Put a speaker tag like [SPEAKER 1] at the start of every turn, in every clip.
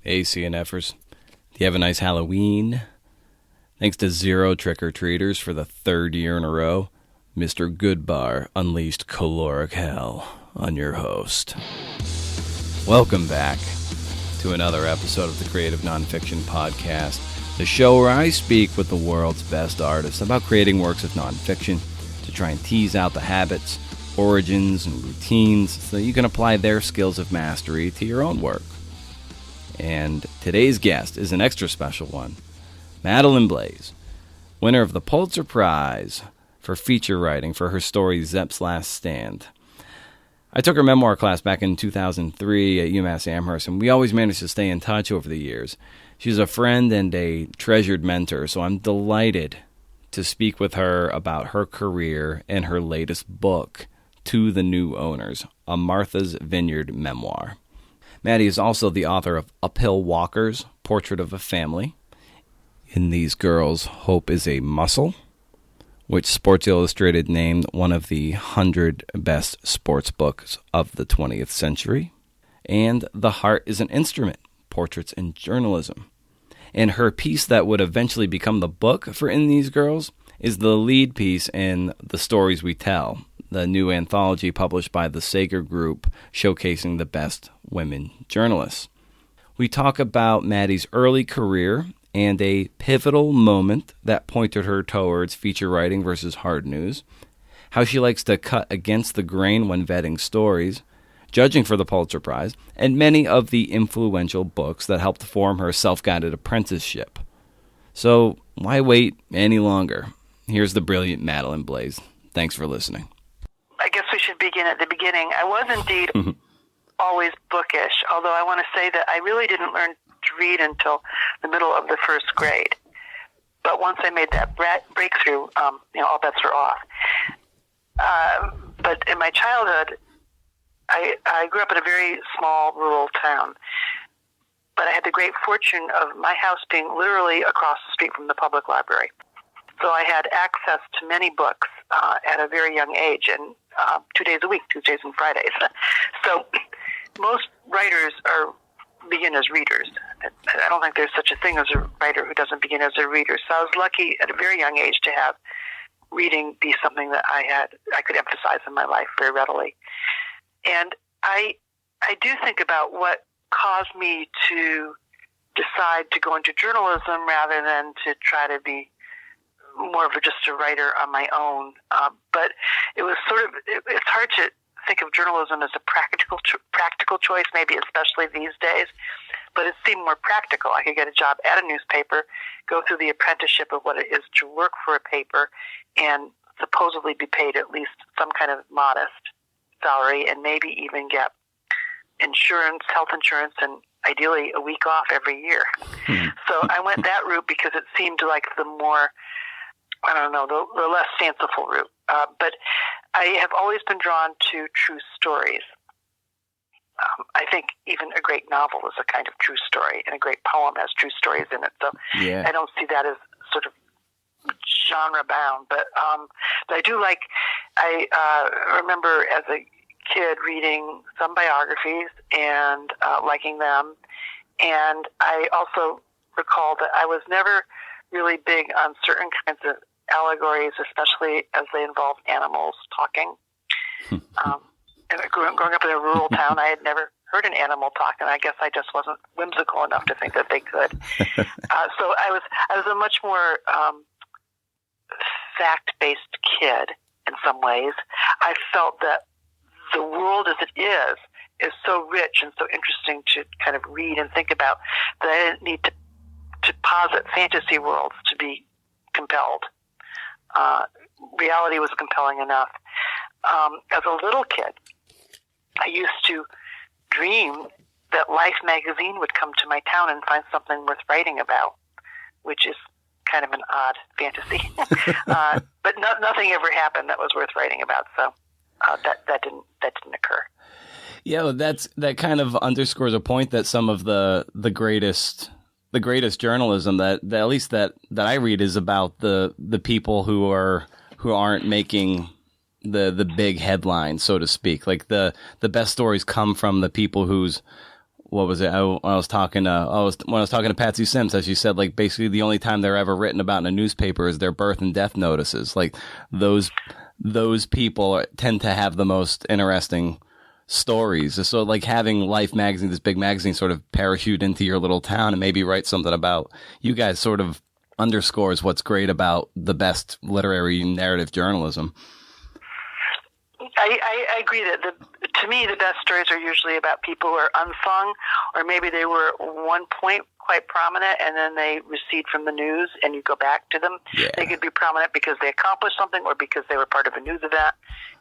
[SPEAKER 1] Hey, CNFers. Do you have a nice Halloween? Thanks to zero trick-or-treaters for the third year in a row, Mr. Goodbar unleashed caloric hell on your host. Welcome back to another episode of the Creative Nonfiction Podcast, the show where I speak with the world's best artists about creating works of nonfiction to try and tease out the habits, origins, and routines so that you can apply their skills of mastery to your own work. And today's guest is an extra special one, Madeleine Blais, winner of the Pulitzer Prize for feature writing for her story Zepp's Last Stand. I took her memoir class back in 2003 at UMass Amherst, and we always managed to stay in touch over the years. She's a friend and a treasured mentor, so I'm delighted to speak with her about her career and her latest book, To the New Owners, a Martha's Vineyard memoir. Maddy is also the author of Uphill Walkers, Portrait of a Family. In These Girls, Hope is a Muscle, which Sports Illustrated named one of the 100 best sports books of the 20th century. And The Heart is an Instrument, Portraits in Journalism. And her piece that would eventually become the book for In These Girls is the lead piece in The Stories We Tell, the new anthology published by the Sager Group showcasing the best women journalists. We talk about Maddy's early career and a pivotal moment that pointed her towards feature writing versus hard news, how she likes to cut against the grain when vetting stories, judging for the Pulitzer Prize, and many of the influential books that helped form her self-guided apprenticeship. So why wait any longer? Here's the brilliant Madeleine Blais. Thanks for listening.
[SPEAKER 2] I guess we should begin at the beginning. I was indeed always bookish, although I want to say that I really didn't learn to read until the middle of the first grade. But once I made that breakthrough, all bets were off. But in my childhood, I grew up in a very small rural town. But I had the great fortune of my house being literally across the street from the public library. So I had access to many books at a very young age, and 2 days a week, Tuesdays and Fridays. So most writers begin as readers. I don't think there's such a thing as a writer who doesn't begin as a reader. So I was lucky at a very young age to have reading be something that I could emphasize in my life very readily. And I do think about what caused me to decide to go into journalism rather than to try to be more of just a writer on my own. But it was it's hard to think of journalism as a practical choice, maybe especially these days, but it seemed more practical. I could get a job at a newspaper, go through the apprenticeship of what it is to work for a paper, and supposedly be paid at least some kind of modest salary, and maybe even get insurance, health insurance, and ideally a week off every year. So I went that route because it seemed like the more, the less fanciful route. But I have always been drawn to true stories. I think even a great novel is a kind of true story, and a great poem has true stories in it. So yeah. I don't see that as sort of genre bound. But I do like, I remember as a kid reading some biographies and liking them. And I also recall that I was never really big on certain kinds of allegories, especially as they involve animals talking. And growing up in a rural town, I had never heard an animal talk, and I guess I just wasn't whimsical enough to think that they could. So I was a much more fact-based kid in some ways. I felt that the world as it is so rich and so interesting to kind of read and think about that I didn't need to posit fantasy worlds to be compelled. Reality was compelling enough. As a little kid, I used to dream that Life magazine would come to my town and find something worth writing about, which is kind of an odd fantasy. But nothing ever happened that was worth writing about, so that didn't occur.
[SPEAKER 1] Yeah, that kind of underscores a point that some of the greatest journalism that at least that I read is about the people who aren't making the big headlines, so to speak. Like the best stories come from the people whose what was it? When I was talking to Patsy Sims, as she said, like basically the only time they're ever written about in a newspaper is their birth and death notices. Like those people tend to have the most interesting stories. So like having Life magazine, this big magazine, sort of parachute into your little town and maybe write something about you guys sort of underscores what's great about the best literary narrative journalism.
[SPEAKER 2] I agree that to me the best stories are usually about people who are unsung, or maybe they were at one point quite prominent and then they recede from the news and you go back to them. Yeah. They could be prominent because they accomplished something or because they were part of a news event,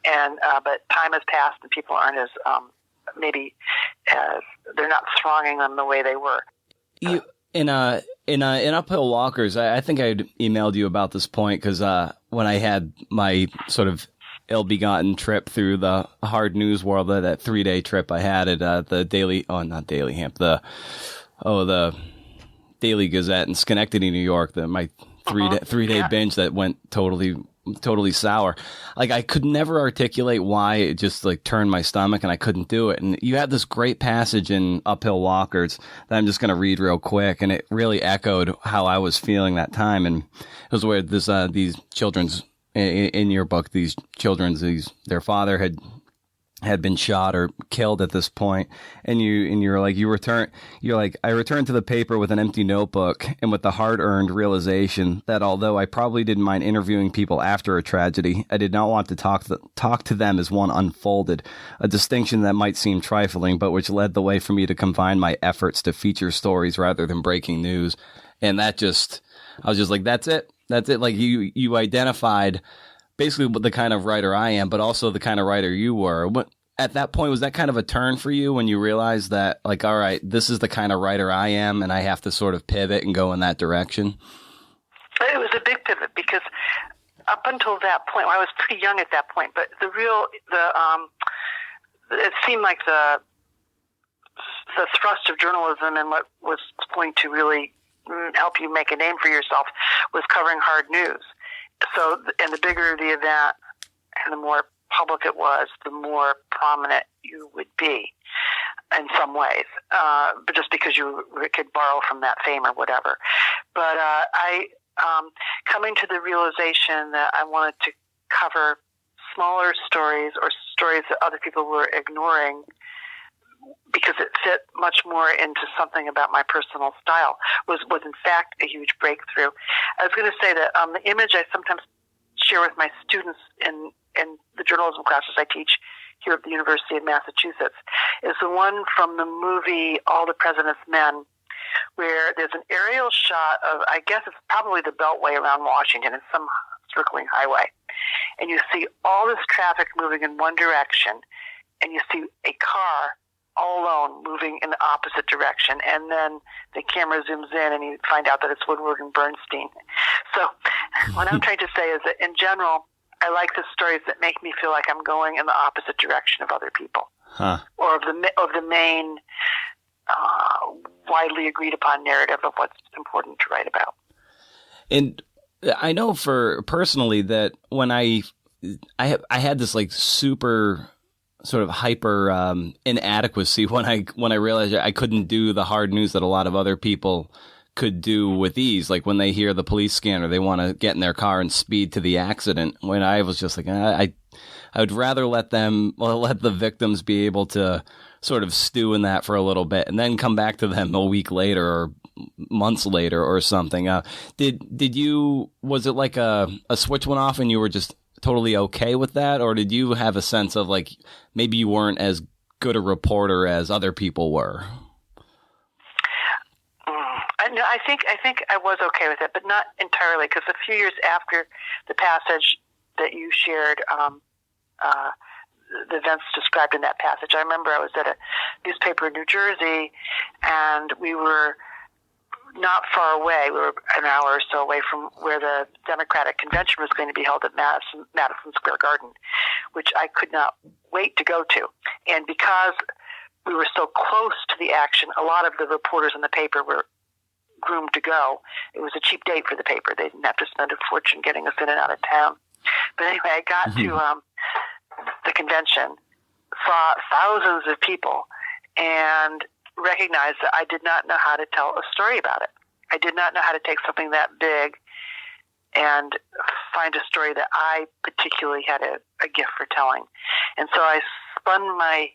[SPEAKER 2] and but time has passed and people aren't as they're not thronging them the way they were.
[SPEAKER 1] In Uphill Walkers, I think I'd emailed you about this point because when I had my sort of ill-begotten trip through the hard news world, that 3-day trip I had at the Daily Daily Gazette in Schenectady, New York, my three-day binge that went totally sour. Like I could never articulate why it just like turned my stomach and I couldn't do it. And you had this great passage in Uphill Walkers that I'm just going to read real quick. And it really echoed how I was feeling that time. And it was where these children's, in your book, their father had been shot or killed at this point, and I returned to the paper with an empty notebook and with the hard-earned realization that although I probably didn't mind interviewing people after a tragedy, I did not want to talk to them as one unfolded, a distinction that might seem trifling, but which led the way for me to confine my efforts to feature stories rather than breaking news. And I was just like, that's it. Like you identified basically the kind of writer I am, but also the kind of writer you were. At that point, was that kind of a turn for you when you realized that, like, all right, this is the kind of writer I am, and I have to sort of pivot and go in that direction?
[SPEAKER 2] It was a big pivot because up until that point, I was pretty young at that point, but it seemed like the thrust of journalism and what was going to really help you make a name for yourself was covering hard news. So, and the bigger the event and the more public it was, the more prominent you would be in some ways, but just because you could borrow from that fame or whatever. But I coming to the realization that I wanted to cover smaller stories or stories that other people were ignoring because it fit much more into something about my personal style was in fact a huge breakthrough. I was going to say that the image I sometimes share with my students in the journalism classes I teach here at the University of Massachusetts is the one from the movie All the President's Men, where there's an aerial shot of, I guess it's probably the Beltway around Washington, it's some circling highway. And you see all this traffic moving in one direction, and you see a car all alone moving in the opposite direction, and then the camera zooms in and you find out that it's Woodward and Bernstein. So what I'm trying to say is that in general, I like the stories that make me feel like I'm going in the opposite direction of other people, or of the main widely agreed upon narrative of what's important to write about. And
[SPEAKER 1] I know for personally that when I had this like super sort of hyper inadequacy when I realized I couldn't do the hard news that a lot of other people could do with ease. Like when they hear the police scanner, they want to get in their car and speed to the accident. When I was just like, I would rather let the victims be able to sort of stew in that for a little bit and then come back to them a week later or months later or something. Was it like a switch went off and you were just totally okay with that, or did you have a sense of like maybe you weren't as good a reporter as other people were?
[SPEAKER 2] No, I think I was okay with it, but not entirely, because a few years after the passage that you shared, the events described in that passage, I remember I was at a newspaper in New Jersey, and we were not far away. We were an hour or so away from where the Democratic convention was going to be held at Madison Square Garden, which I could not wait to go to. And because we were so close to the action, a lot of the reporters in the paper were groomed to go. It was a cheap date for the paper. They didn't have to spend a fortune getting us in and out of town. But anyway, I got to the convention, saw thousands of people, and recognized that I did not know how to tell a story about it. I did not know how to take something that big and find a story that I particularly had a gift for telling. And so I spun my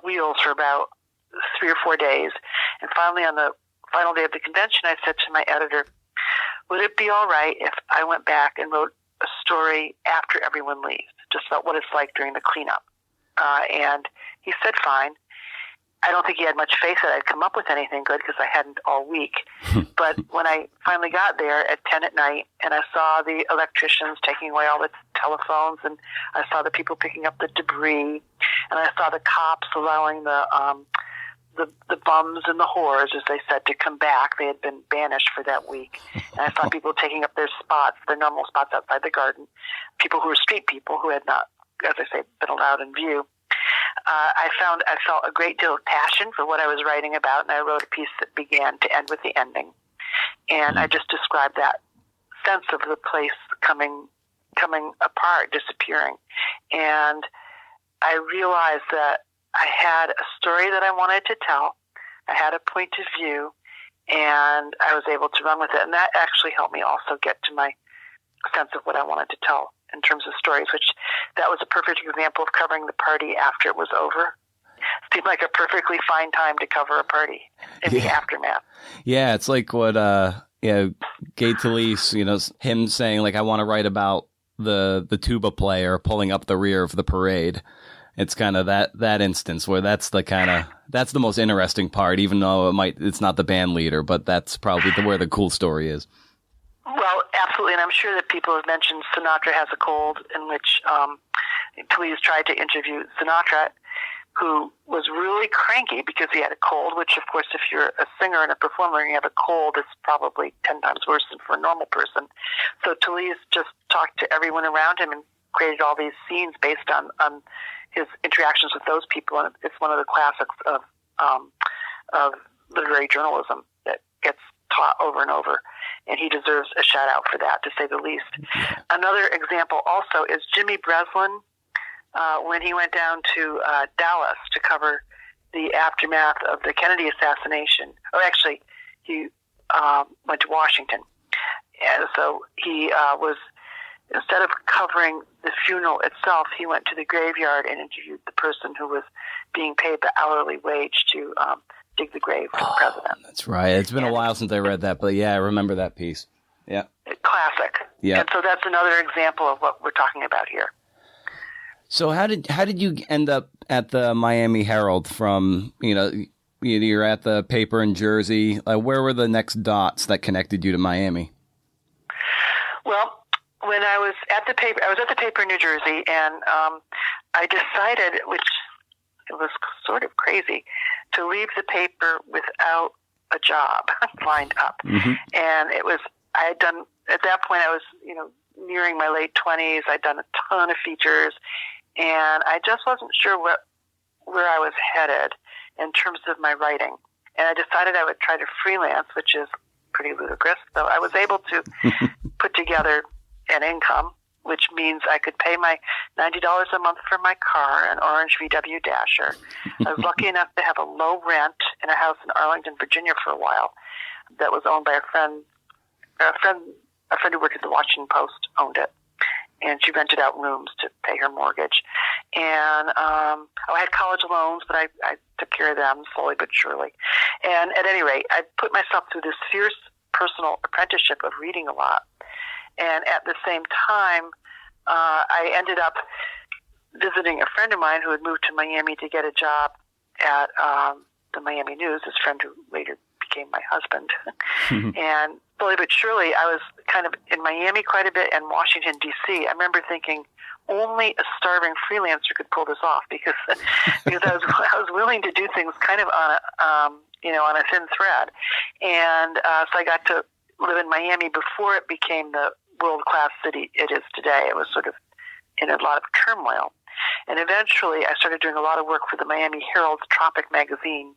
[SPEAKER 2] wheels for about 3 or 4 days. And finally, on the final day of the convention, I said to my editor, would it be all right if I went back and wrote a story after everyone leaves, just about what it's like during the cleanup? And he said, fine. I don't think he had much faith that I'd come up with anything good because I hadn't all week. But when I finally got there at 10 at night and I saw the electricians taking away all the telephones, and I saw the people picking up the debris, and I saw the cops allowing the bums and the whores, as they said, to come back. They had been banished for that week. And I saw people taking up their spots, their normal spots outside the garden, people who were street people who had not, as I say, been allowed in view. I felt a great deal of passion for what I was writing about, and I wrote a piece that began to end with the ending. And I just described that sense of the place coming apart, disappearing. And I realized that I had a story that I wanted to tell. I had a point of view, and I was able to run with it. And that actually helped me also get to my sense of what I wanted to tell in terms of stories, which that was a perfect example of covering the party after it was over. Seemed like a perfectly fine time to cover a party in the aftermath.
[SPEAKER 1] Yeah, it's like what Gay Talese, him saying, like, I want to write about the tuba player pulling up the rear of the parade. It's kind of that instance where that's the most interesting part, even though it's not the band leader, but that's probably where the cool story is.
[SPEAKER 2] Well, absolutely, and I'm sure that people have mentioned Sinatra Has a Cold, in which Talese tried to interview Sinatra, who was really cranky because he had a cold, which, of course, if you're a singer and a performer and you have a cold, it's probably 10 times worse than for a normal person. So Talese just talked to everyone around him and created all these scenes based on his interactions with those people, and it's one of the classics of literary journalism that gets taught over and over, and he deserves a shout out for that, to say the least. Another example also is Jimmy Breslin, when he went down to Dallas to cover the aftermath of the Kennedy assassination. Oh, actually, he went to Washington, and so he was, instead of covering the funeral itself, he went to the graveyard and interviewed the person who was being paid the hourly wage to dig the grave for the president.
[SPEAKER 1] That's right. It's been a while since I read that, but yeah, I remember that piece. Yeah.
[SPEAKER 2] Classic.
[SPEAKER 1] Yeah.
[SPEAKER 2] And so that's another example of what we're talking about here.
[SPEAKER 1] So how did you end up at the Miami Herald from, you're at the paper in Jersey. Where were the next dots that connected you to Miami?
[SPEAKER 2] Well, when I was at the paper in New Jersey, and I decided, which it was sort of crazy, to leave the paper without a job lined up. Mm-hmm. And at that point I was, nearing my late 20s. I'd done a ton of features, and I just wasn't sure where I was headed in terms of my writing. And I decided I would try to freelance, which is pretty ludicrous. So I was able to put together an income, which means I could pay my $90 a month for my car, an orange VW Dasher. I was lucky enough to have a low rent in a house in Arlington, Virginia for a while that was owned by a friend who worked at the Washington Post owned it. And she rented out rooms to pay her mortgage. And I had college loans, but I took care of them slowly but surely. And at any rate, I put myself through this fierce personal apprenticeship of reading a lot. And at the same time, I ended up visiting a friend of mine who had moved to Miami to get a job at the Miami News, this friend who later became my husband. And slowly but surely, I was kind of in Miami quite a bit and Washington, D.C. I remember thinking only a starving freelancer could pull this off because I was willing to do things kind of on a thin thread. And so I got to live in Miami before it became the world-class city it is today. It was sort of in a lot of turmoil. And eventually I started doing a lot of work for the Miami Herald's Tropic magazine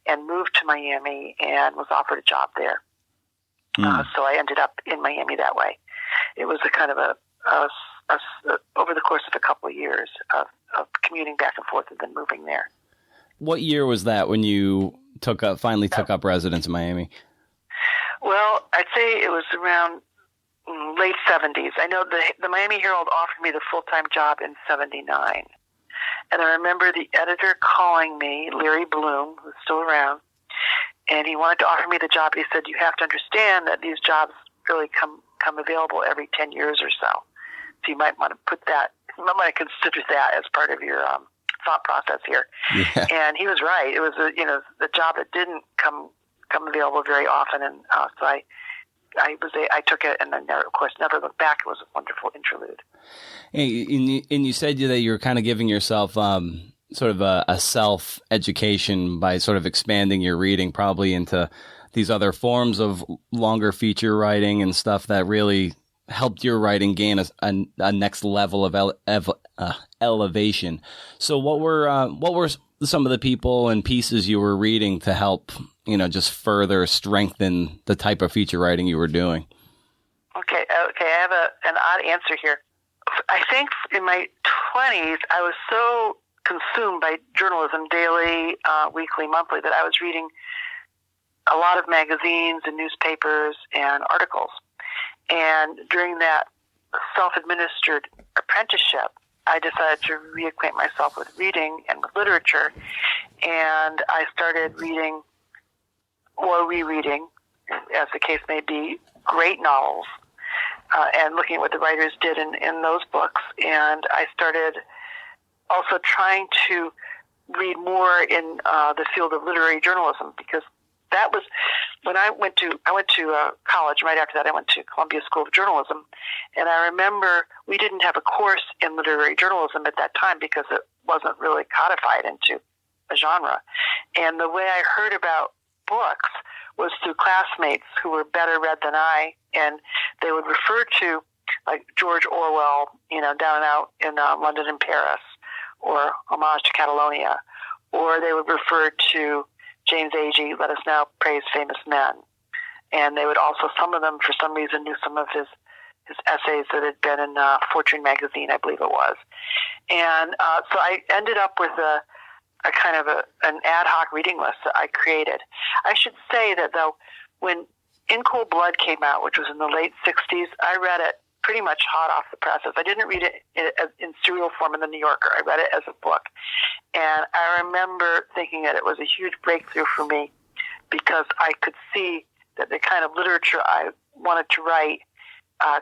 [SPEAKER 2] and moved to Miami and was offered a job there. So I ended up in Miami that way. It was a kind of over the course of a couple of years of commuting back and forth and then moving there.
[SPEAKER 1] what year was that when you finally took up residence in Miami?
[SPEAKER 2] Well, I'd say it was around late 70s. I know the Miami Herald offered me the full-time job in 79. And I remember the editor calling me, Larry Bloom, who's still around, and he wanted to offer me the job. He said, you have to understand that these jobs really come available every 10 years or so. So you might want to consider that as part of your thought process here. Yeah. And he was right. It was the job that didn't come available very often, and so I took it, and then of course never looked back. It was a wonderful interlude.
[SPEAKER 1] And you said that you were kind of giving yourself sort of a self-education by sort of expanding your reading probably into these other forms of longer feature writing and stuff that really helped your writing gain a next level of elevation. So what were some of the people and pieces you were reading to help, just further strengthen the type of feature writing you were doing?
[SPEAKER 2] Okay. I have an odd answer here. I think in my 20s, I was so consumed by journalism, daily, weekly, monthly, that I was reading a lot of magazines and newspapers and articles. And during that self-administered apprenticeship, I decided to reacquaint myself with reading and with literature. And I started reading or rereading, as the case may be, great novels, and looking at what the writers did in those books. And I started also trying to read more in the field of literary journalism, because that was when I went to college. Right after that, I went to Columbia School of Journalism, and I remember we didn't have a course in literary journalism at that time because it wasn't really codified into a genre. And the way I heard about books was through classmates who were better read than I, and they would refer to like George Orwell, Down and Out in London and Paris, or Homage to Catalonia, or they would refer to James Agee, Let Us Now Praise Famous Men. And they would also, some of them, for some reason, knew some of his essays that had been in Fortune magazine, I believe it was. And so I ended up with a kind of an ad hoc reading list that I created. I should say that, though, when In Cold Blood came out, which was in the late 60s, I read it pretty much hot off the presses. I didn't read it in serial form in the New Yorker. I read it as a book. And I remember thinking that it was a huge breakthrough for me, because I could see that the kind of literature I wanted to write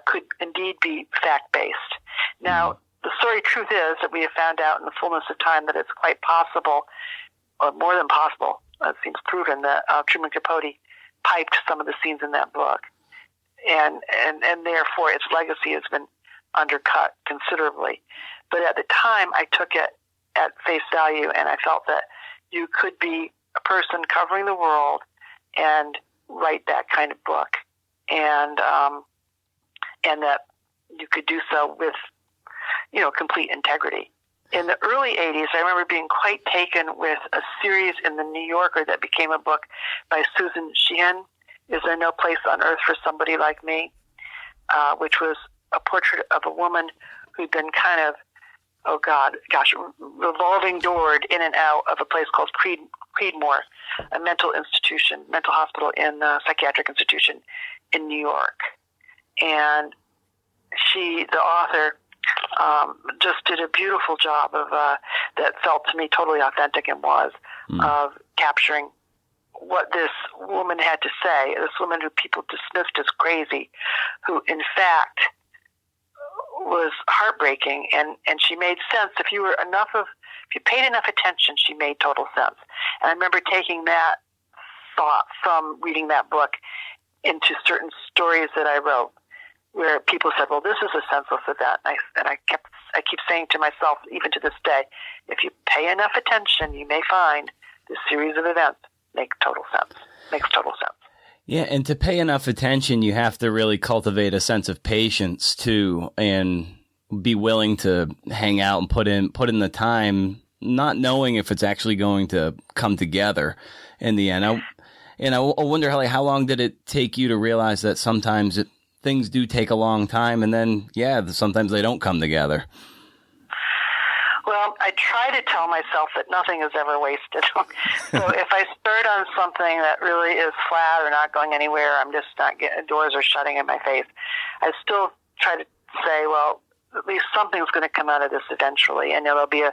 [SPEAKER 2] could indeed be fact-based. Now, the sorry truth is that we have found out in the fullness of time that it's quite possible, or more than possible, it seems proven, that Truman Capote piped some of the scenes in that book. And therefore its legacy has been undercut considerably. But at the time, I took it at face value, and I felt that you could be a person covering the world and write that kind of book, and that you could do so with, complete integrity. In the early 80s, I remember being quite taken with a series in the New Yorker that became a book by Susan Sheehan, Is There No Place on Earth for Somebody Like Me, which was a portrait of a woman who'd been kind of, revolving doored in and out of a place called Creedmoor, a mental hospital psychiatric institution in New York. And she, the author, just did a beautiful job of that felt to me totally authentic, and was of capturing what this woman had to say, this woman who people dismissed as crazy, who in fact was heartbreaking, and she made sense. If you paid enough attention, she made total sense. And I remember taking that thought from reading that book into certain stories that I wrote, where people said, well, this is a senseless event. And I keep saying to myself, even to this day, if you pay enough attention, you may find this series of events makes total sense. Yeah,
[SPEAKER 1] and to pay enough attention, you have to really cultivate a sense of patience too, and be willing to hang out and put in the time, not knowing if it's actually going to come together in the end. I wonder how long did it take you to realize that sometimes things do take a long time, and then sometimes they don't come together.
[SPEAKER 2] Well, I try to tell myself that nothing is ever wasted. So if I start on something that really is flat or not going anywhere, I'm just not getting, doors are shutting in my face, I still try to say, well, at least something's going to come out of this eventually, and there'll be a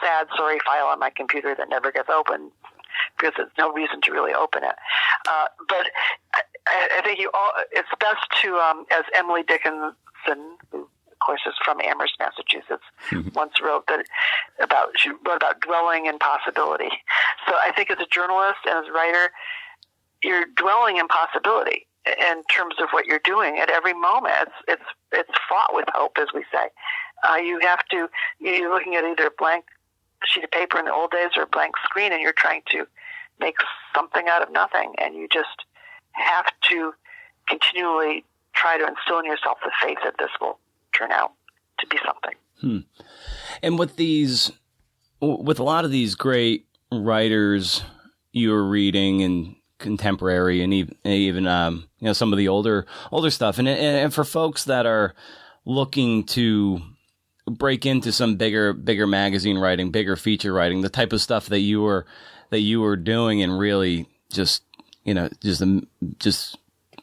[SPEAKER 2] sad, sorry file on my computer that never gets opened because there's no reason to really open it. But I think it's best to, as Emily Dickinson, who of course is from Amherst, Massachusetts, once wrote she wrote about dwelling in possibility. So I think as a journalist and as a writer, you're dwelling in possibility in terms of what you're doing at every moment. It's fraught with hope, as we say. You're looking at either a blank sheet of paper in the old days or a blank screen, and you're trying to make something out of nothing, and you just have to continually try to instill in yourself the faith that this will turn out to be something.
[SPEAKER 1] And with a lot of these great writers you're reading and contemporary and even some of the older stuff, and for folks that are looking to break into some bigger magazine writing, bigger feature writing, the type of stuff that you were doing and really just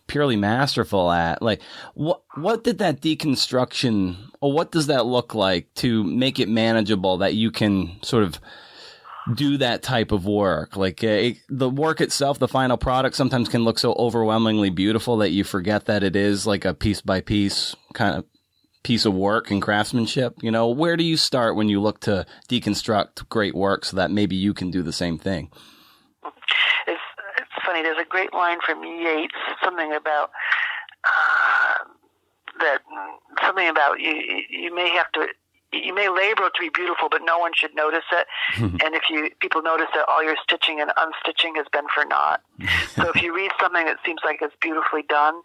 [SPEAKER 1] purely masterful at, like what did that deconstruction, or what does that look like to make it manageable that you can sort of do that type of work? Like the work itself, the final product sometimes can look so overwhelmingly beautiful that you forget that it is like a piece by piece kind of piece of work and craftsmanship. Where do you start when you look to deconstruct great work so that maybe you can do the same thing?
[SPEAKER 2] It's funny. There's a great line from Yeats, something about you may label it to be beautiful, but no one should notice it. And if people notice it, all your stitching and unstitching has been for naught. So if you read something that seems like it's beautifully done,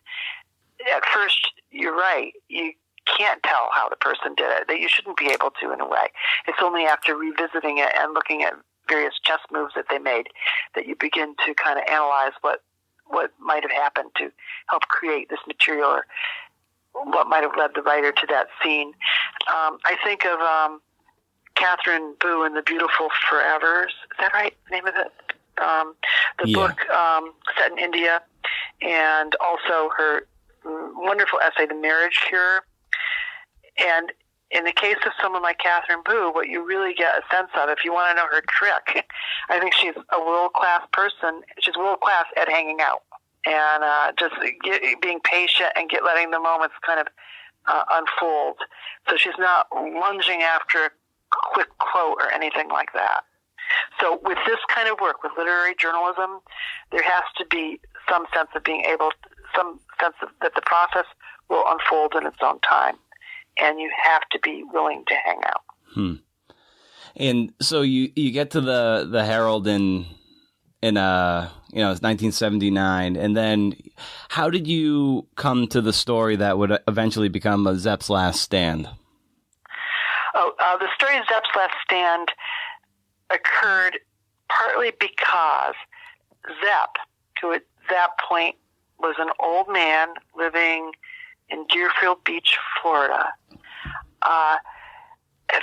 [SPEAKER 2] at first you're right. You can't tell how the person did it. That you shouldn't be able to, in a way. It's only after revisiting it and looking at various chess moves that they made that you begin to kind of analyze what might have happened to help create this material, or what might have led the writer to that scene. I think of Catherine Boo in The Beautiful Forevers. Is that right? The name of it? The book set in India, and also her wonderful essay, The Marriage Cure. And in the case of someone like Catherine Boo, what you really get a sense of, if you want to know her trick, I think she's a world-class person. She's world-class at hanging out and just being patient and letting the moments kind of unfold. So she's not lunging after a quick quote or anything like that. So with this kind of work, with literary journalism, there has to be some sense of that the process will unfold in its own time. And you have to be willing to hang out.
[SPEAKER 1] And so you get to the Herald in it's 1979, and then how did you come to the story that would eventually become a Zepp's Last Stand?
[SPEAKER 2] The story of Zepp's Last Stand occurred partly because Zepp, who at that point was an old man living in Deerfield Beach, Florida,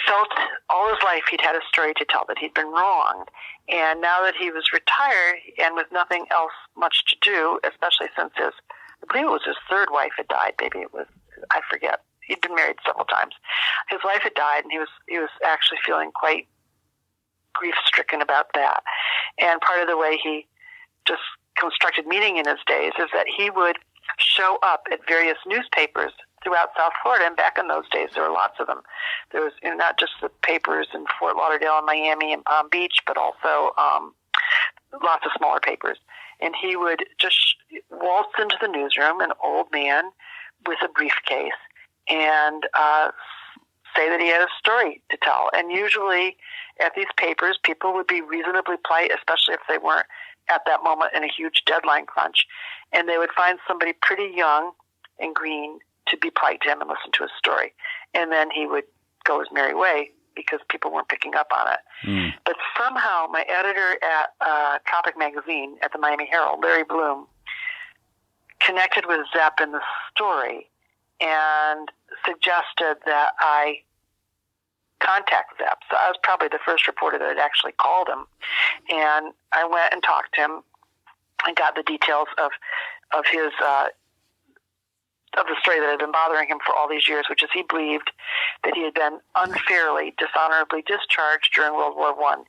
[SPEAKER 2] felt all his life he'd had a story to tell, that he'd been wronged. And now that he was retired and with nothing else much to do, especially since I believe it was his third wife had died, maybe it was, I forget. He'd been married several times. His wife had died, and he was actually feeling quite grief-stricken about that. And part of the way he just constructed meaning in his days is that he would show up at various newspapers throughout South Florida, and back in those days there were lots of them. There was not just the papers in Fort Lauderdale and Miami and Palm Beach, but also lots of smaller papers. And he would just waltz into the newsroom, an old man with a briefcase, and say that he had a story to tell. And usually at these papers, people would be reasonably polite, especially if they weren't at that moment in a huge deadline crunch. And they would find somebody pretty young and green to be polite to him and listen to his story. And then he would go his merry way because people weren't picking up on it. But somehow my editor at Tropic Magazine at the Miami Herald, Larry Bloom, connected with Zepp in the story and suggested that I contact Zepp. So I was probably the first reporter that had actually called him. And I went and talked to him and got the details of his of the story that had been bothering him for all these years, which is he believed that he had been unfairly, dishonorably discharged during World War I.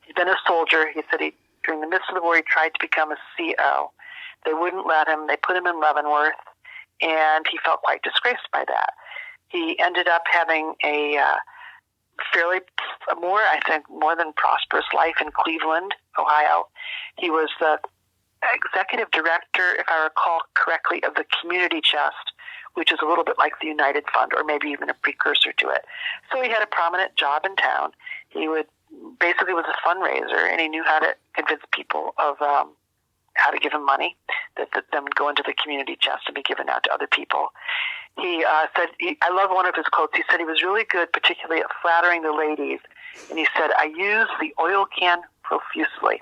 [SPEAKER 2] He'd been a soldier. He said during the midst of the war, he tried to become a CO. They wouldn't let him. They put him in Leavenworth, and he felt quite disgraced by that. He ended up having a more than prosperous life in Cleveland, Ohio. He was the executive director, if I recall correctly, of the Community Chest, which is a little bit like the United Fund, or maybe even a precursor to it. So he had a prominent job in town. He basically was a fundraiser, and he knew how to convince people of how to give him money, that then would go into the Community Chest and be given out to other people. He said, I love one of his quotes. He said he was really good, particularly at flattering the ladies. And he said, I use the oil can profusely,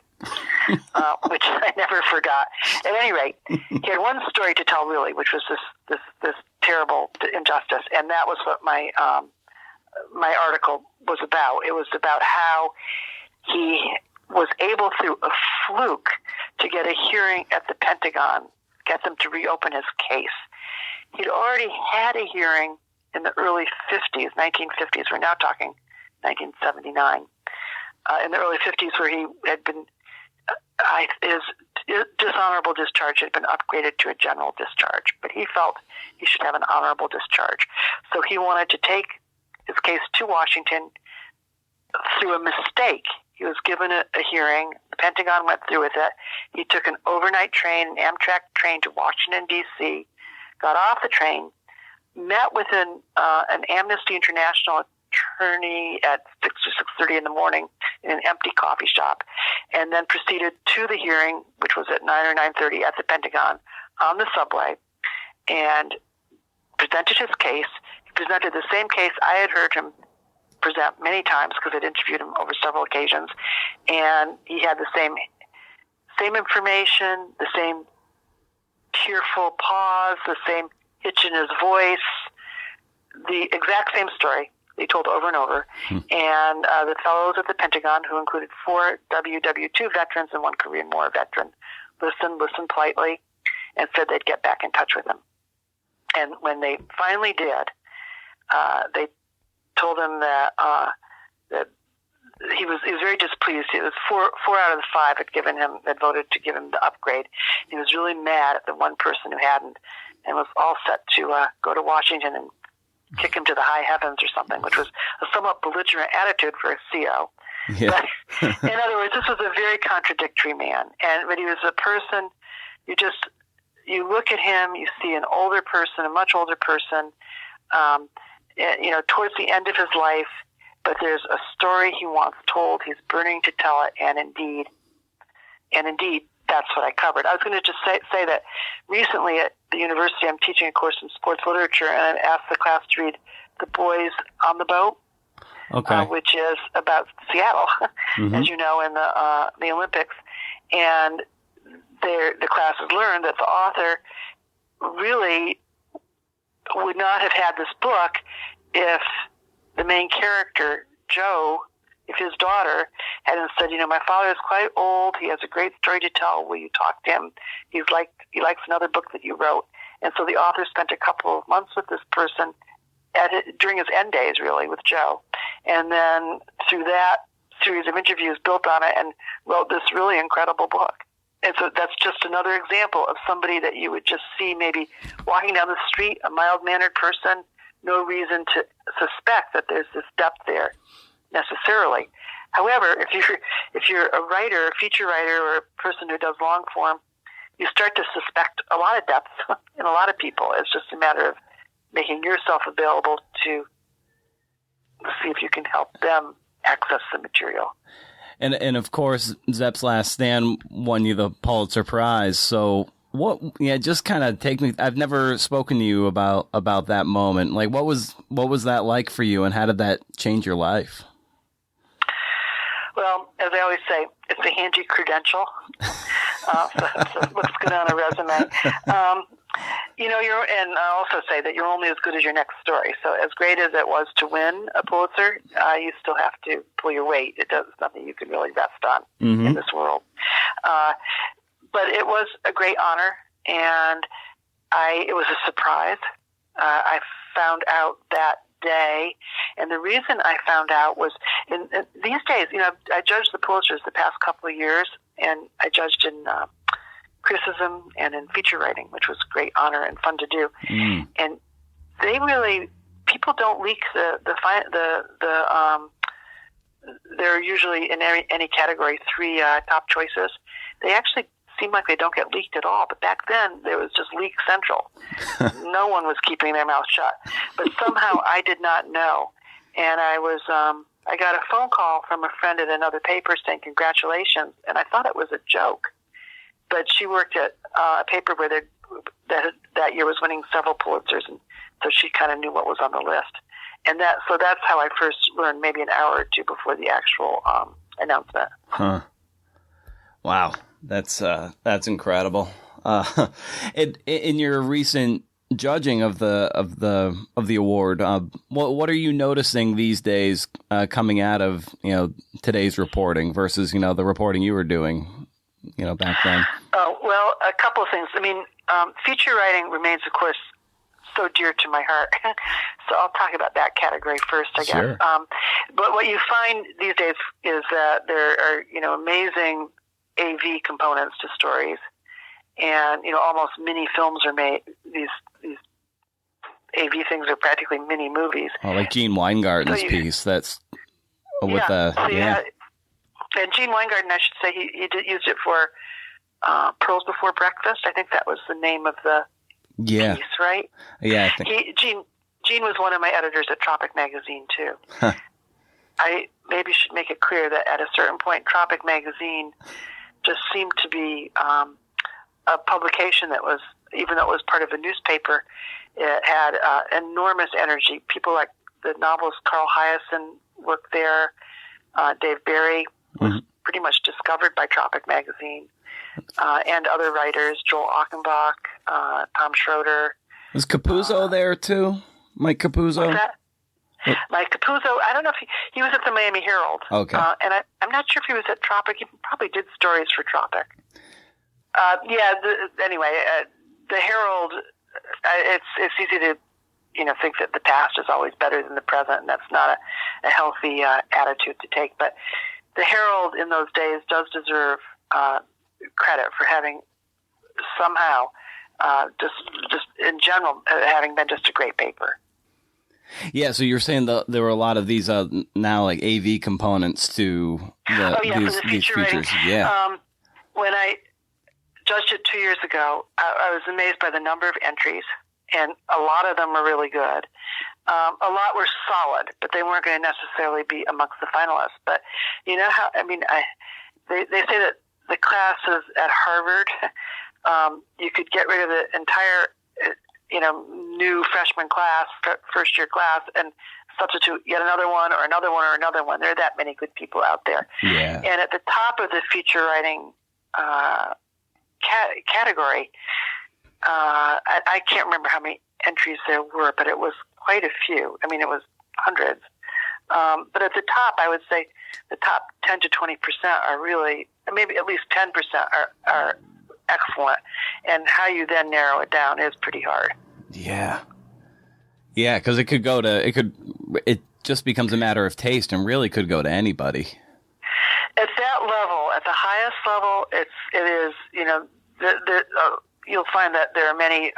[SPEAKER 2] which I never forgot. At any rate, he had one story to tell, really, which was this terrible injustice. And that was what my article was about. It was about how he was able, through a fluke, to get a hearing at the Pentagon, get them to reopen his case. He'd already had a hearing in the early 50s, 1950s. We're now talking 1979. In the early 50s, where he had been, his dishonorable discharge had been upgraded to a general discharge, but he felt he should have an honorable discharge. So he wanted to take his case to Washington. Through a mistake, he was given a hearing. The Pentagon went through with it. He took an overnight train, an Amtrak train, to Washington, D.C., got off the train, met with an Amnesty International attorney at 6 or 6:30 in the morning in an empty coffee shop, and then proceeded to the hearing, which was at 9 or 9:30 at the Pentagon on the subway, and presented his case. He presented the same case I had heard him present many times because I'd interviewed him over several occasions, and he had the same information, the same tearful pause, the same hitch in his voice, the exact same story they told over and over. And the fellows at the Pentagon, who included 4 WW2 veterans and 1 Korean War veteran, listened politely, and said they'd get back in touch with him. And when they finally did, they told him that he was very displeased. It was 4 out of the 5 had voted to give him the upgrade. He was really mad at the one person who hadn't, and was all set to go to Washington and kick him to the high heavens or something, which was a somewhat belligerent attitude for a CO. Yeah. But, in other words, this was a very contradictory man. But he was a person, you look at him, you see an older person, a much older person, towards the end of his life, but there's a story he wants told. He's burning to tell it, and indeed, that's what I covered. I was going to just say that recently at the university, I'm teaching a course in sports literature, and I've asked the class to read The Boys on the Boat, which is about Seattle, as you know, in the Olympics. And the class has learned that the author really would not have had this book if the main character, Joe, if his daughter hadn't said, my father is quite old, he has a great story to tell, will you talk to him? He likes another book that you wrote. And so the author spent a couple of months with this person during his end days, really, with Joe. And then through that series of interviews built on it and wrote this really incredible book. And so that's just another example of somebody that you would just see maybe walking down the street, a mild-mannered person, no reason to suspect that there's this depth there necessarily. However, if you're a writer, a feature writer, or a person who does long form, you start to suspect a lot of depth in a lot of people. It's just a matter of making yourself available to see if you can help them access the material.
[SPEAKER 1] And of course, Zepp's Last Stand won you the Pulitzer Prize. So just kind of take me. I've never spoken to you about that moment. Like, what was that like for you, and how did that change your life?
[SPEAKER 2] Well, as I always say, it's a handy credential. So it looks good on a resume. and I also say that you're only as good as your next story. So as great as it was to win a Pulitzer, you still have to pull your weight. It's nothing you can really rest on in this world. But it was a great honor, and it was a surprise. I found out that day, and the reason I found out was in these days, I judged the Pulitzers the past couple of years, and I judged in criticism and in feature writing, which was a great honor and fun to do. And people don't leak they're usually in any category 3 top choices. They actually seem like they don't get leaked at all, but back then there was just leak central. No one was keeping their mouth shut, but somehow I did not know. And I got a phone call from a friend at another paper saying congratulations, and I thought it was a joke. But she worked at a paper where that year was winning several Pulitzers, and so she kind of knew what was on the list. And so that's how I first learned, maybe an hour or two before the actual announcement.
[SPEAKER 1] Huh. Wow, that's incredible. In your recent judging of the award, what are you noticing these days coming out of today's reporting versus the reporting you were doing back then?
[SPEAKER 2] Oh, well, a couple of things. I mean, feature writing remains, of course, so dear to my heart. So I'll talk about that category first, I guess.
[SPEAKER 1] Sure.
[SPEAKER 2] But what you find these days is that there are, amazing AV components to stories, and, almost mini films are made. These AV things are practically mini movies.
[SPEAKER 1] Oh, like Gene Weingarten's piece. That's with
[SPEAKER 2] And Gene Weingarten, I should say, he used it for Pearls Before Breakfast. I think that was the name of the piece, right?
[SPEAKER 1] Yeah, I think.
[SPEAKER 2] Gene was one of my editors at Tropic Magazine, too.
[SPEAKER 1] Huh.
[SPEAKER 2] I maybe should make it clear that at a certain point, Tropic Magazine just seemed to be a publication that was, even though it was part of a newspaper, it had enormous energy. People like the novelist Carl Hyacin worked there. Dave Barry was pretty much discovered by Tropic Magazine, and other writers, Joel Achenbach, Tom Schroeder.
[SPEAKER 1] Was Capuzzo there too? Mike Capuzzo?
[SPEAKER 2] What's that? Mike Capuzzo, I don't know if he was at the Miami Herald.
[SPEAKER 1] Okay.
[SPEAKER 2] And I'm not sure if he was at Tropic. He probably did stories for Tropic. Anyway, the Herald, it's easy to think that the past is always better than the present, and that's not a healthy attitude to take. But the Herald in those days does deserve credit for having somehow, just in general, having been just a great paper.
[SPEAKER 1] Yeah, so you're saying there were a lot of these now like AV components to these features.
[SPEAKER 2] Writing.
[SPEAKER 1] Yeah.
[SPEAKER 2] When I judged it 2 years ago, I was amazed by the number of entries, and a lot of them were really good. A lot were solid, but they weren't going to necessarily be amongst the finalists. But they say that the classes at Harvard, you could get rid of the entire new freshman class, first year class, and substitute yet another one or another one or another one. There are that many good people out there.
[SPEAKER 1] Yeah.
[SPEAKER 2] And at the top of the feature writing category, I can't remember how many entries there were, but it was quite a few. I mean, it was hundreds. But at the top, I would say the top 10 to 20% are really, maybe at least 10% are excellent. And how you then narrow it down is pretty hard.
[SPEAKER 1] Yeah. Yeah, because it just becomes a matter of taste and really could go to anybody.
[SPEAKER 2] At that level, at the highest level, it is, you'll find that there are many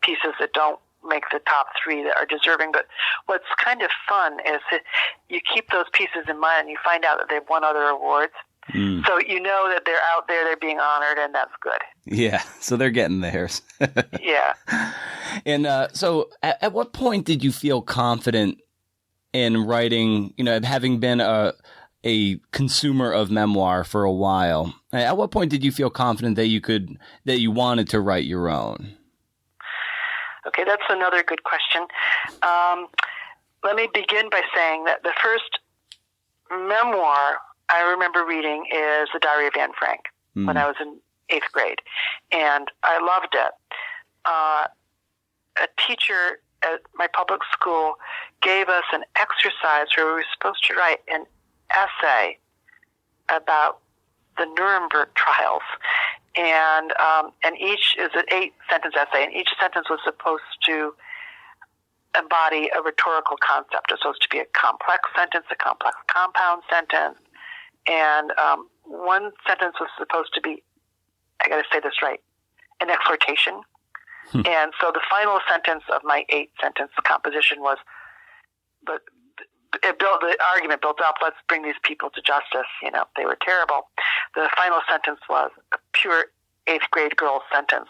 [SPEAKER 2] pieces that don't make the top 3 that are deserving. But what's kind of fun is that you keep those pieces in mind and you find out that they've won other awards. So you know that they're out there, they're being honored, and that's good.
[SPEAKER 1] Yeah, so they're getting theirs.
[SPEAKER 2] Yeah.
[SPEAKER 1] And so at what point did you feel confident in writing, having been a consumer of memoir for a while? At what point did you feel confident that you wanted to write your own?
[SPEAKER 2] Okay, that's another good question. Let me begin by saying that the first memoir I remember reading is The Diary of Anne Frank when I was in 8th grade, and I loved it. a teacher at my public school gave us an exercise where we were supposed to write an essay about the Nuremberg trials. And each is an 8-sentence essay, and each sentence was supposed to embody a rhetorical concept. It was supposed to be a complex sentence, a complex compound sentence, and one sentence was supposed to be, I got to say this right, an exhortation. And so the final sentence of my 8-sentence composition was, but the argument built up, let's bring these people to justice. They were terrible. The final sentence was a pure 8th grade girl sentence.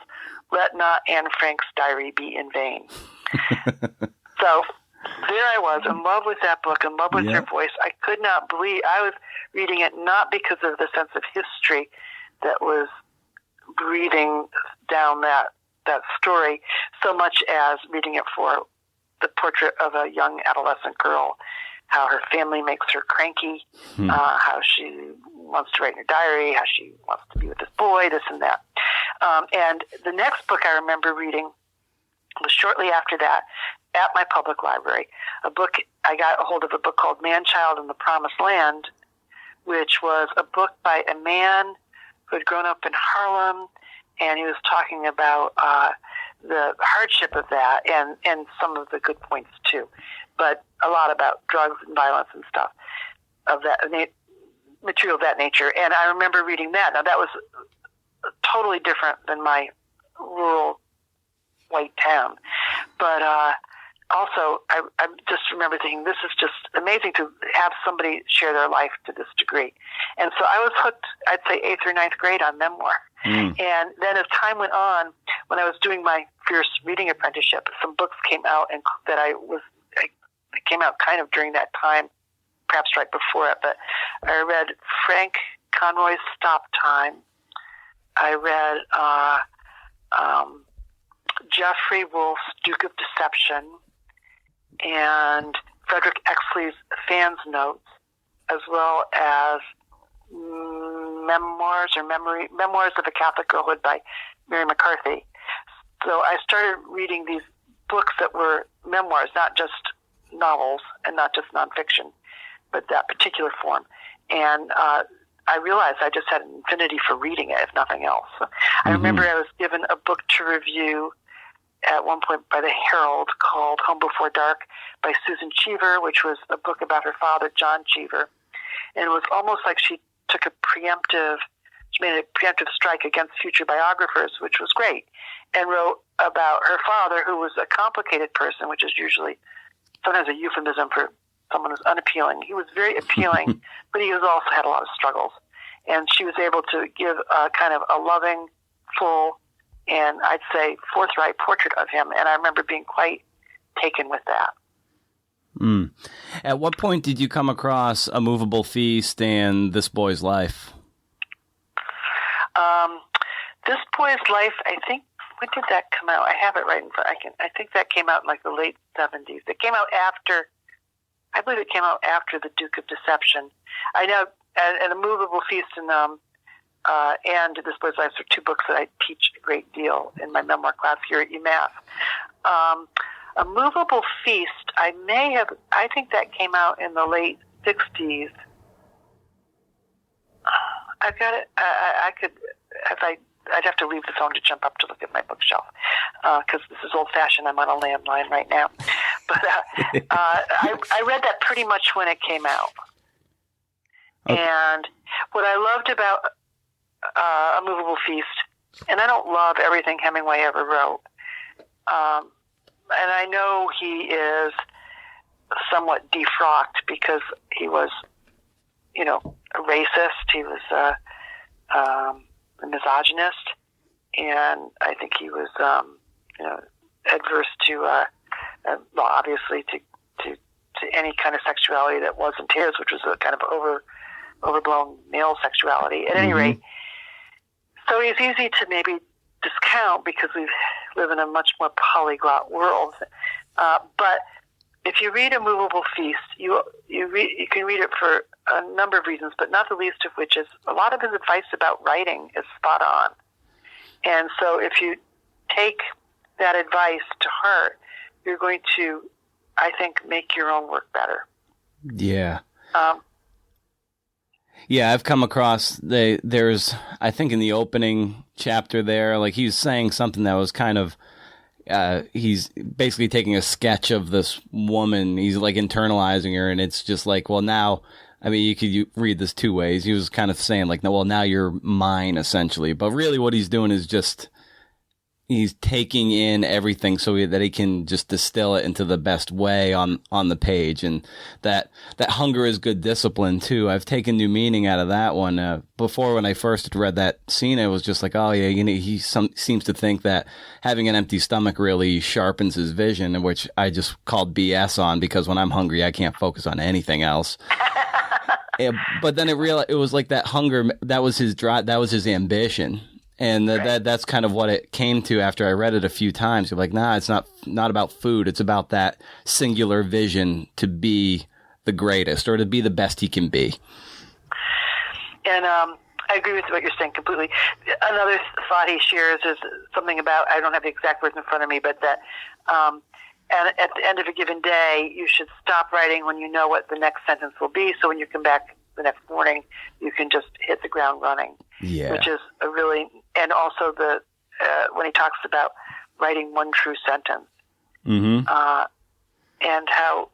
[SPEAKER 2] Let not Anne Frank's diary be in vain. So there I was, in love with that book, in love with her voice. I could not believe I was reading it, not because of the sense of history that was breathing down that story, so much as reading it for the portrait of a young adolescent girl, how her family makes her cranky, how she wants to write in her diary, how she wants to be with this boy, this and that. And the next book I remember reading was shortly after that at my public library. I got a hold of a book called Man-Child in the Promised Land, which was a book by a man who had grown up in Harlem, and he was talking about the hardship of that and some of the good points too, but a lot about drugs and violence and stuff of that material of that nature. And I remember reading that. Now that was totally different than my rural white town, but also I just remember thinking, this is just amazing to have somebody share their life to this degree. And so I was hooked, I'd say 8th or 9th grade on Memoir. And then as time went on, when I was doing my fierce reading apprenticeship, some books came out and that it came out kind of during that time, perhaps right before it, but I read Frank Conroy's Stop Time. I read Jeffrey Wolf's Duke of Deception and Frederick Exley's Fans Notes, as well as Memoirs of a Catholic Girlhood by Mary McCarthy. So I started reading these books that were memoirs, not just novels and not just nonfiction, but that particular form. And I realized I just had an affinity for reading it, if nothing else. I remember I was given a book to review at one point by the Herald called Home Before Dark by Susan Cheever, which was a book about her father, John Cheever. And it was almost like she made a preemptive strike against future biographers, which was great, and wrote about her father, who was a complicated person, which is usually sometimes a euphemism for someone who's unappealing. He was very appealing, but he also had a lot of struggles. And she was able to give a kind of a loving, full, and I'd say forthright portrait of him. And I remember being quite taken with that.
[SPEAKER 1] At what point did you come across A Movable Feast and This Boy's Life?
[SPEAKER 2] This Boy's Life, I think, when did that come out? I have it right in front. I think that came out in like the late 70s. It came out after, I believe it came out after The Duke of Deception. I know, and A Movable Feast and This Boy's Life are two books that I teach a great deal in my memoir class here at UMass. A Movable Feast, I think that came out in the late 60s. I've got it. I'd have to leave the phone to jump up to look at my bookshelf because this is old-fashioned. I'm on a landline right now. But I read that pretty much when it came out. Okay. And what I loved about A Movable Feast, and I don't love everything Hemingway ever wrote, and I know he is somewhat defrocked because he was, a racist. He was a misogynist, and I think he was, adverse to, obviously to any kind of sexuality that wasn't his, which was a kind of overblown male sexuality. At any rate, so it's easy to maybe discount because we live in a much more polyglot world. But if you read A Movable Feast, you can read it for a number of reasons, but not the least of which is a lot of his advice about writing is spot on. And so if you take that advice to heart, you're going to, I think, make your own work better.
[SPEAKER 1] Yeah. Yeah, I've come across, there's, I think in the opening chapter there, like he's saying something that was kind of, he's basically taking a sketch of this woman. He's like internalizing her, and it's just like, well, now, I mean, you read this two ways. He was kind of saying like, no, well, now you're mine, essentially. But really what he's doing is just, he's taking in everything so that he can just distill it into the best way on the page. And that hunger is good discipline too. I've taken new meaning out of that one. Before, when I first read that scene, it was just like, oh yeah, he seems to think that having an empty stomach really sharpens his vision, which I just called BS on, because when I'm hungry, I can't focus on anything else. Yeah, but then it was like that hunger, that was his drive, that was his ambition. And that's kind of what it came to after I read it a few times. You're like, nah, it's not about food. It's about that singular vision to be the greatest, or to be the best he can be. And
[SPEAKER 2] I agree with what you're saying completely. Another thought he shares is something about, I don't have the exact words in front of me, but that and at the end of a given day, you should stop writing when you know what the next sentence will be. So when you come back the next morning, you can just hit the ground running.
[SPEAKER 1] Yeah.
[SPEAKER 2] Which is a really, and also when he talks about writing one true sentence,
[SPEAKER 1] mm-hmm.
[SPEAKER 2] And how,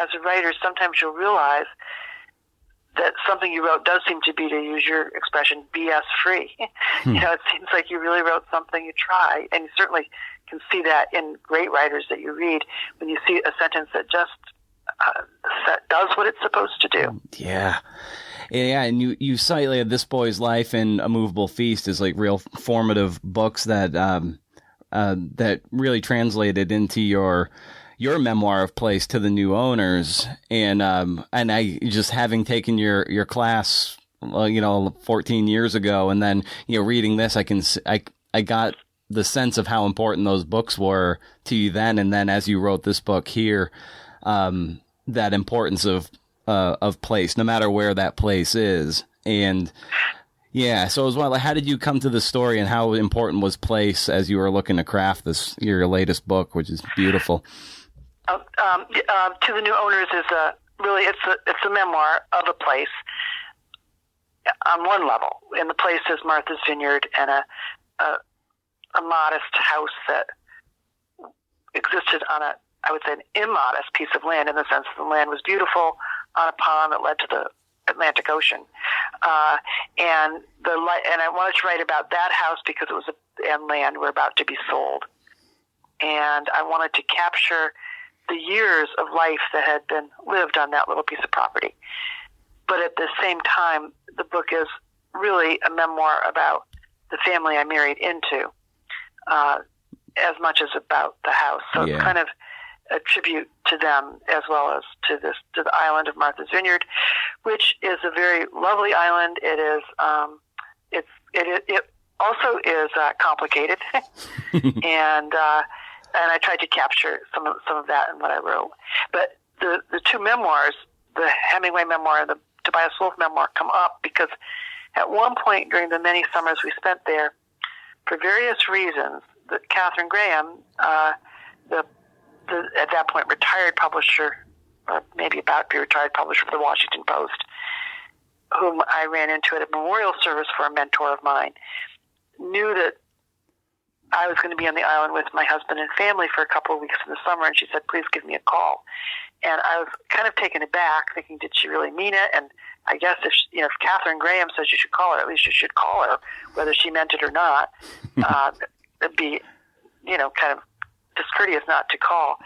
[SPEAKER 2] as a writer, sometimes you'll realize that something you wrote does seem to be, to use your expression, BS free. It seems like you really wrote something you try, and you certainly can see that in great writers that you read when you see a sentence that just does what it's supposed to do.
[SPEAKER 1] Yeah. Yeah, and you cite like, This Boy's Life and A Movable Feast as like real formative books that that really translated into your memoir of Place to the New Owners. And I just, having taken your class 14 years ago, and then reading this, I got the sense of how important those books were to you then, and then as you wrote this book here, that importance of place, no matter where that place is. And yeah, so as well, how did you come to the story, and how important was place as you were looking to craft your latest book, which is beautiful?
[SPEAKER 2] To the New Owners is it's a memoir of a place on one level, and the place is Martha's Vineyard, and a modest house that existed on I would say, an immodest piece of land, in the sense that the land was beautiful, on a pond that led to the Atlantic Ocean. And I wanted to write about that house because it was and land were about to be sold. And I wanted to capture the years of life that had been lived on that little piece of property. But at the same time, the book is really a memoir about the family I married into, as much as about the house. So It's kind of a tribute to them, as well as to the island of Martha's Vineyard, which is a very lovely island. It is, it also is complicated, and I tried to capture some of that in what I wrote. But the two memoirs, the Hemingway memoir and the Tobias Wolff memoir, come up because at one point during the many summers we spent there, for various reasons, that Catherine Graham, at that point retired publisher, or maybe about to be retired publisher for the Washington Post, whom I ran into at a memorial service for a mentor of mine, knew that I was going to be on the island with my husband and family for a couple of weeks in the summer, and she said, please give me a call. And I was kind of taken aback, thinking, did she really mean it? And I guess if Catherine Graham says you should call her, at least you should call her, whether she meant it or not. It'd be, kind of discourteous not to call.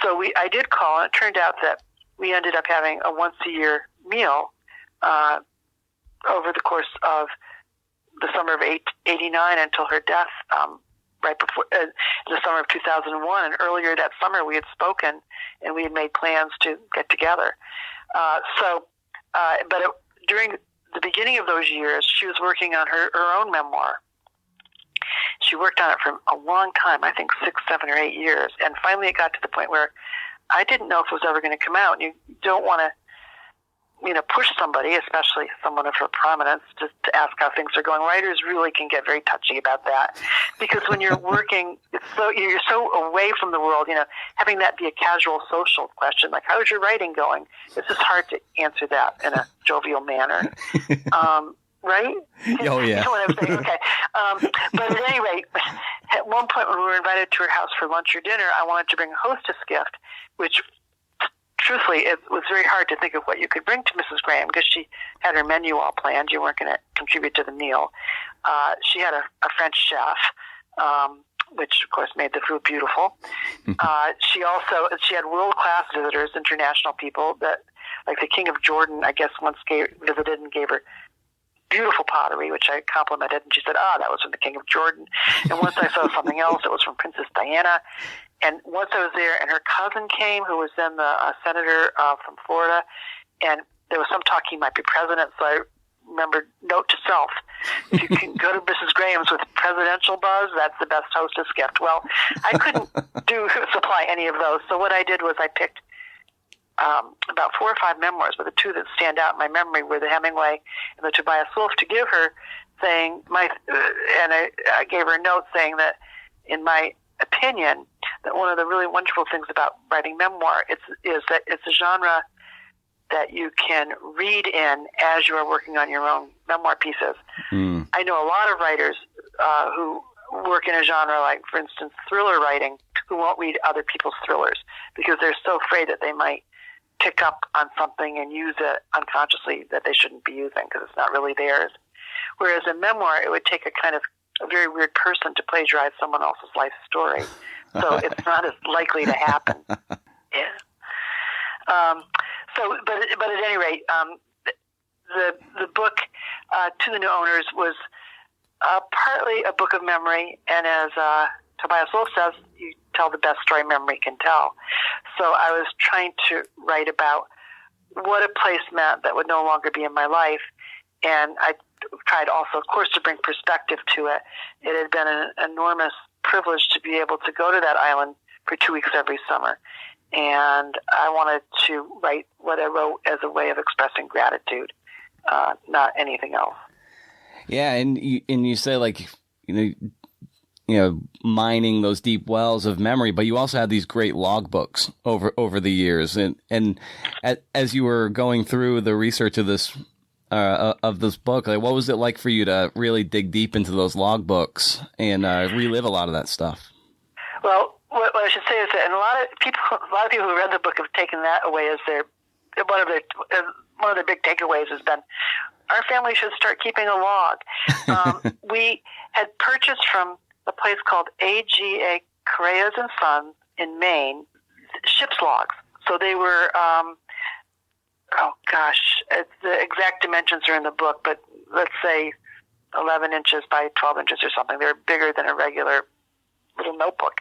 [SPEAKER 2] So I did call, and it turned out that we ended up having a once-a-year meal over the course of the summer of 89 until her death, right before the summer of 2001. And earlier that summer we had spoken, and we had made plans to get together. During the beginning of those years, she was working on her own memoir. She worked on it for a long time, I think 6, 7, or 8 years. And finally it got to the point where I didn't know if it was ever going to come out. And you don't want to push somebody, especially someone of her prominence, to ask how things are going. Writers really can get very touchy about that, because when you're working, you're so away from the world. Having that be a casual social question, like how's your writing going? It's just hard to answer that in a jovial manner, right?
[SPEAKER 1] Oh yeah.
[SPEAKER 2] You know what I'm saying? Okay. But at any rate, at one point when we were invited to her house for lunch or dinner, I wanted to bring a hostess gift, which, truthfully, it was very hard to think of what you could bring to Mrs. Graham, because she had her menu all planned. You weren't going to contribute to the meal. She had a French chef, which, of course, made the food beautiful. She had world-class visitors, international people, that, like the King of Jordan, I guess, once visited and gave her beautiful pottery, which I complimented, and she said, that was from the King of Jordan. And once I saw something else, it was from Princess Diana. And once I was there, and her cousin came, who was then the senator from Florida, and there was some talk he might be president, so I remembered, note to self, if you can go to Mrs. Graham's with presidential buzz, that's the best hostess gift. Well, I couldn't supply any of those, so what I did was I picked about 4 or 5 memoirs, but the 2 that stand out in my memory were the Hemingway and the Tobias Wolff, to give her, saying, and I gave her a note saying that, in my opinion, that one of the really wonderful things about writing memoir is that it's a genre that you can read in as you are working on your own memoir pieces. I know a lot of writers who work in a genre like, for instance, thriller writing, who won't read other people's thrillers because they're so afraid that they might pick up on something and use it unconsciously that they shouldn't be using because it's not really theirs. Whereas in memoir, it would take a very weird person to plagiarize someone else's life story. So it's not as likely to happen. Yeah. But at any rate, the book, To the New Owners, was partly a book of memory, and as Tobias Wolff says, you tell the best story memory can tell. So I was trying to write about what a place meant that would no longer be in my life, and I tried also, of course, to bring perspective to it. It had been an enormous privilege to be able to go to that island for 2 weeks every summer, and I wanted to write what I wrote as a way of expressing gratitude, not anything else.
[SPEAKER 1] Yeah, and you say, like, mining those deep wells of memory, but you also had these great logbooks over the years, and as you were going through the research of this book, like, what was it like for you to really dig deep into those logbooks and relive a lot of that stuff?
[SPEAKER 2] Well, what I should say is that, and a lot of people who read the book have taken that away as one of their big takeaways has been, our family should start keeping a log. We had purchased from a place called A.G.A. Correas and Sons in Maine ship's logs. So they were, the exact dimensions are in the book, but let's say 11 inches by 12 inches or something. They're bigger than a regular little notebook.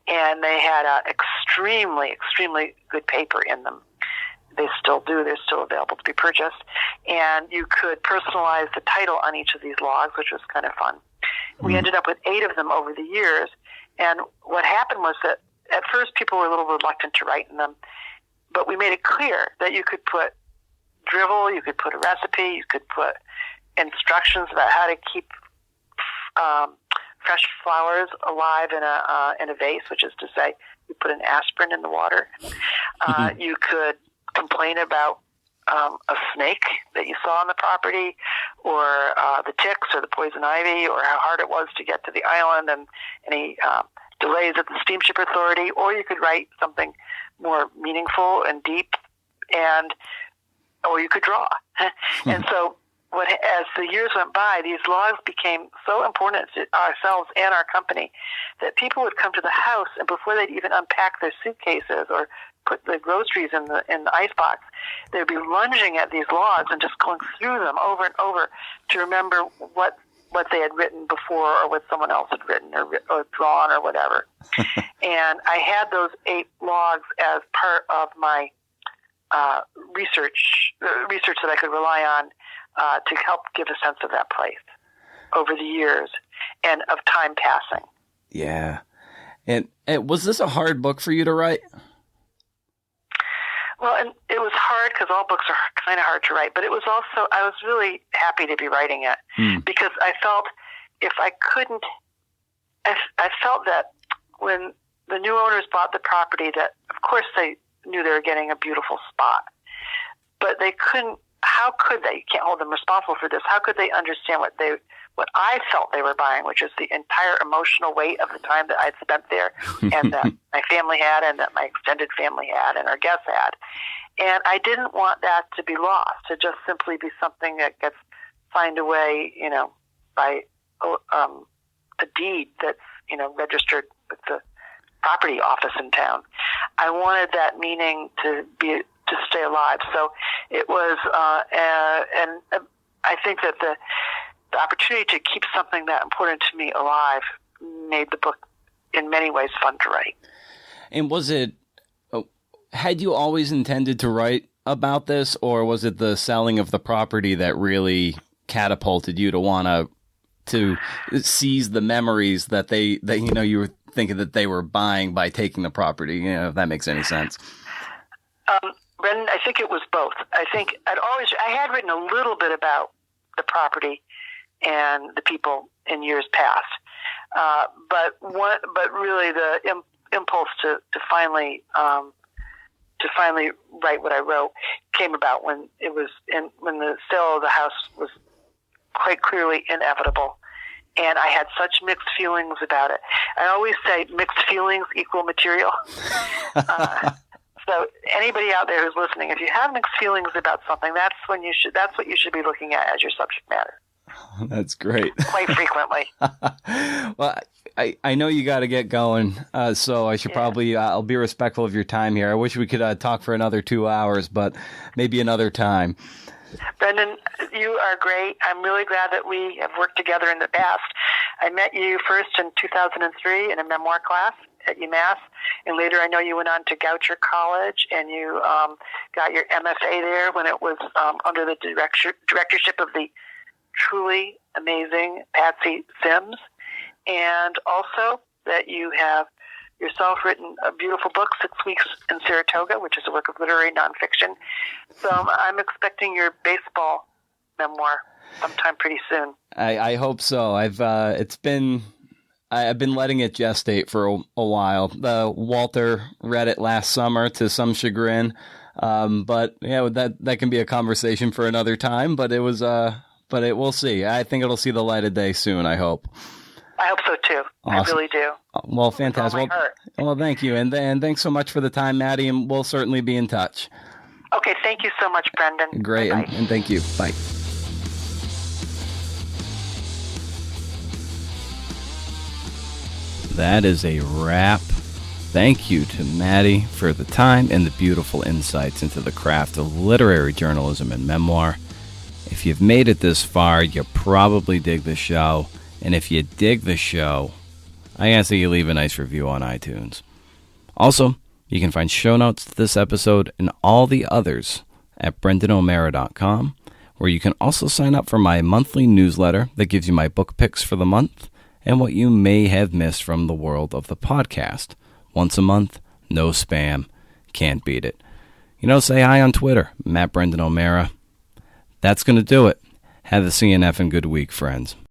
[SPEAKER 2] And they had extremely, extremely good paper in them. They still do. They're still available to be purchased. And you could personalize the title on each of these logs, which was kind of fun. We ended up with 8 of them over the years. And what happened was that at first people were a little reluctant to write in them, but we made it clear that you could put drivel, you could put a recipe, you could put instructions about how to keep fresh flowers alive in a vase, which is to say, you put an aspirin in the water. You could complain about a snake that you saw on the property, or the ticks, or the poison ivy, or how hard it was to get to the island, and any delays at the steamship authority. Or you could write something more meaningful and deep, or you could draw. And so, as the years went by, these logs became so important to ourselves and our company that people would come to the house, and before they'd even unpack their suitcases or put the groceries in the icebox, they'd be lunging at these logs and just going through them over and over to remember what they had written before, or what someone else had written or drawn or whatever. And I had those 8 logs as part of my research that I could rely on to help give a sense of that place over the years and of time passing.
[SPEAKER 1] Yeah. And was this a hard book for you to write?
[SPEAKER 2] Well, and it was hard because all books are kind of hard to write, but it was also, I was really happy to be writing it because I felt if I couldn't, I felt that when the new owners bought the property that, of course, they knew they were getting a beautiful spot, but they couldn't, how could they, you can't hold them responsible for this, how could they understand what I felt they were buying, which is the entire emotional weight of the time that I'd spent there and that my family had and that my extended family had and our guests had. And I didn't want that to be lost, to just simply be something that gets signed away, by a deed that's, registered with the property office in town. I wanted that meaning to stay alive. So it was, and I think that the opportunity to keep something that important to me alive made the book in many ways fun to write. And
[SPEAKER 1] was it, had you always intended to write about this, or was it the selling of the property that really catapulted you to want to seize the memories that you were thinking that they were buying by taking the property, if that makes any sense?
[SPEAKER 2] Brendan, I think it was both. I think I had written a little bit about the property and the people in years past, but really the impulse to finally write what I wrote came about when when the sale of the house was quite clearly inevitable, and I had such mixed feelings about it. I always say mixed feelings equal material. So anybody out there who's listening, if you have mixed feelings about something, that's what you should be looking at as your subject matter.
[SPEAKER 1] That's great.
[SPEAKER 2] Quite frequently.
[SPEAKER 1] Well, I know you got to get going, so I should probably, I'll be respectful of your time here. I wish we could talk for another 2 hours, but maybe another time.
[SPEAKER 2] Brendan, you are great. I'm really glad that we have worked together in the past. I met you first in 2003 in a memoir class at UMass, and later I know you went on to Goucher College, and you got your MFA there when it was under the directorship of the truly amazing Patsy Sims, and also that you have yourself written a beautiful book, 6 Weeks in Saratoga, which is a work of literary nonfiction. So I'm expecting your baseball memoir sometime pretty soon.
[SPEAKER 1] I hope so. I've been letting it gestate for a while. Walter read it last summer to some chagrin, but yeah, that can be a conversation for another time. But we'll see. I think it'll see the light of day soon, I hope.
[SPEAKER 2] I hope so too.
[SPEAKER 1] Awesome.
[SPEAKER 2] I really do.
[SPEAKER 1] Well, fantastic. Well, thank you. And thanks so much for the time, Maddy, and we'll certainly be in touch.
[SPEAKER 2] Okay, thank you so much, Brendan.
[SPEAKER 1] Great, and thank you. Bye. That is a wrap. Thank you to Maddy for the time and the beautiful insights into the craft of literary journalism and memoir. If you've made it this far, you probably dig the show. And if you dig the show, I ask that you leave a nice review on iTunes. Also, you can find show notes to this episode and all the others at brendano'mara.com, where you can also sign up for my monthly newsletter that gives you my book picks for the month and what you may have missed from the world of the podcast. Once a month, no spam, can't beat it. Say hi on Twitter, Matt Brendan O'Mara. That's going to do it. Have a CNF and good week, friends.